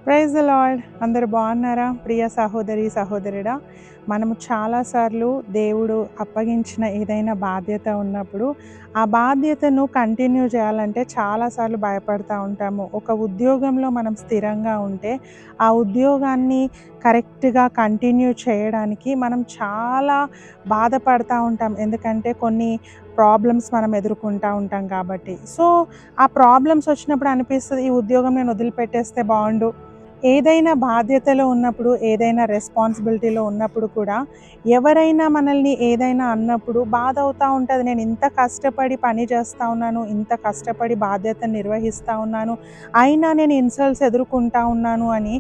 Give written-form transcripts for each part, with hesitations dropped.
Praise the lord. అందరూ బాగున్నారా? ప్రియ సహోదరి సహోదరుడా, మనము చాలాసార్లు దేవుడు అప్పగించిన ఏదైనా బాధ్యత ఉన్నప్పుడు ఆ బాధ్యతను కంటిన్యూ చేయాలంటే చాలాసార్లు భయపడతా ఉంటాము. ఒక ఉద్యోగంలో మనం స్థిరంగా ఉంటే ఆ ఉద్యోగాన్ని కరెక్ట్గా కంటిన్యూ చేయడానికి మనం చాలా బాధపడతా ఉంటాం. ఎందుకంటే కొన్ని ప్రాబ్లమ్స్ మనం ఎదుర్కొంటా ఉంటాం కాబట్టి. సో ఆ ప్రాబ్లమ్స్ వచ్చినప్పుడు అనిపిస్తుంది, ఈ ఉద్యోగం నేను వదిలిపెట్టేస్తే బాగుండు. ఏదైనా బాధ్యతలో ఉన్నప్పుడు, ఏదైనా రెస్పాన్సిబిలిటీలో ఉన్నప్పుడు కూడా ఎవరైనా మనల్ని ఏదైనా అన్నప్పుడు బాధ అవుతూ ఉంటుంది. నేను ఇంత కష్టపడి పని చేస్తూ ఉన్నాను, ఇంత కష్టపడి బాధ్యతను నిర్వహిస్తూ ఉన్నాను, అయినా నేను ఇన్సల్ట్స్ ఎదుర్కొంటా ఉన్నాను అని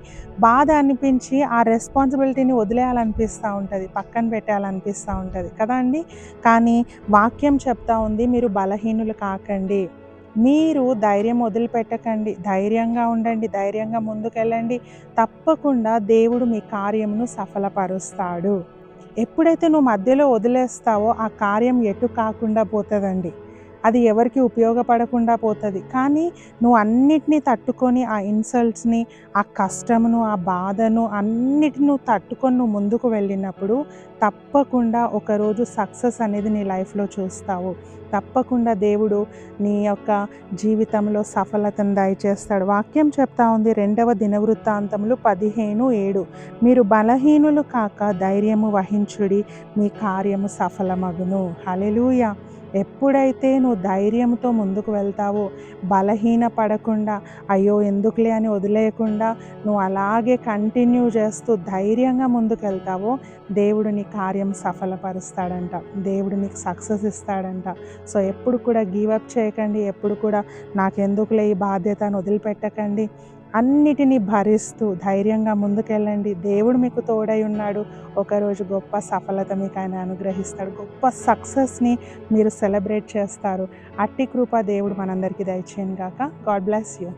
బాధ అనిపించి ఆ రెస్పాన్సిబిలిటీని వదిలేయాలనిపిస్తూ ఉంటుంది, పక్కన పెట్టాలనిపిస్తూ ఉంటుంది కదా అండి. కానీ వాక్యం చెప్తా ఉంది, మీరు బలహీనులు కాకండి, మీరు ధైర్యం వదిలిపెట్టకండి, ధైర్యంగా ఉండండి, ధైర్యంగా ముందుకెళ్ళండి. తప్పకుండా దేవుడు మీ కార్యమును సఫలపరుస్తాడు. ఎప్పుడైతే నువ్వు మధ్యలో వదిలేస్తావో ఆ కార్యం ఎటు కాకుండా పోతుందండి, అది ఎవరికి ఉపయోగపడకుండా పోతుంది. కానీ నువ్వు అన్నిటినీ తట్టుకొని ఆ ఇన్సల్ట్స్ని, ఆ కష్టమును, ఆ బాధను అన్నిటిని నువ్వు తట్టుకొని నువ్వు ముందుకు వెళ్ళినప్పుడు తప్పకుండా ఒకరోజు సక్సెస్ అనేది నీ లైఫ్లో చూస్తావు. తప్పకుండా దేవుడు నీ యొక్క జీవితంలో సఫలతను దయచేస్తాడు. వాక్యం చెప్తా ఉంది 2వ దినవృత్తాంతములు 15:7, మీరు బలహీనులు కాక ధైర్యము వహించుడి, మీ కార్యము సఫలమగును. హల్లెలూయా. ఎప్పుడైతే నువ్వు ధైర్యంతో ముందుకు వెళ్తావో, బలహీన పడకుండా అయ్యో ఎందుకులే అని వదిలేయకుండా నువ్వు అలాగే కంటిన్యూ చేస్తూ ధైర్యంగా ముందుకు వెళ్తావో దేవుడు నీ కార్యం సఫలపరుస్తాడంట, దేవుడు నీకు సక్సెస్ ఇస్తాడంట. సో ఎప్పుడు కూడా గివ్ అప్ చేయకండి, ఎప్పుడు కూడా నాకెందుకులే ఈ బాధ్యత అని వదిలిపెట్టకండి. అన్నిటినీ భరిస్తూ ధైర్యంగా ముందుకెళ్ళండి. దేవుడు మీకు తోడై ఉన్నాడు. ఒకరోజు గొప్ప సఫలత మీకు ఆయన అనుగ్రహిస్తాడు. గొప్ప సక్సెస్ని మీరు సెలబ్రేట్ చేస్తారు. అట్టి కృప దేవుడు మనందరికీ దయచేయను గాక. God bless you.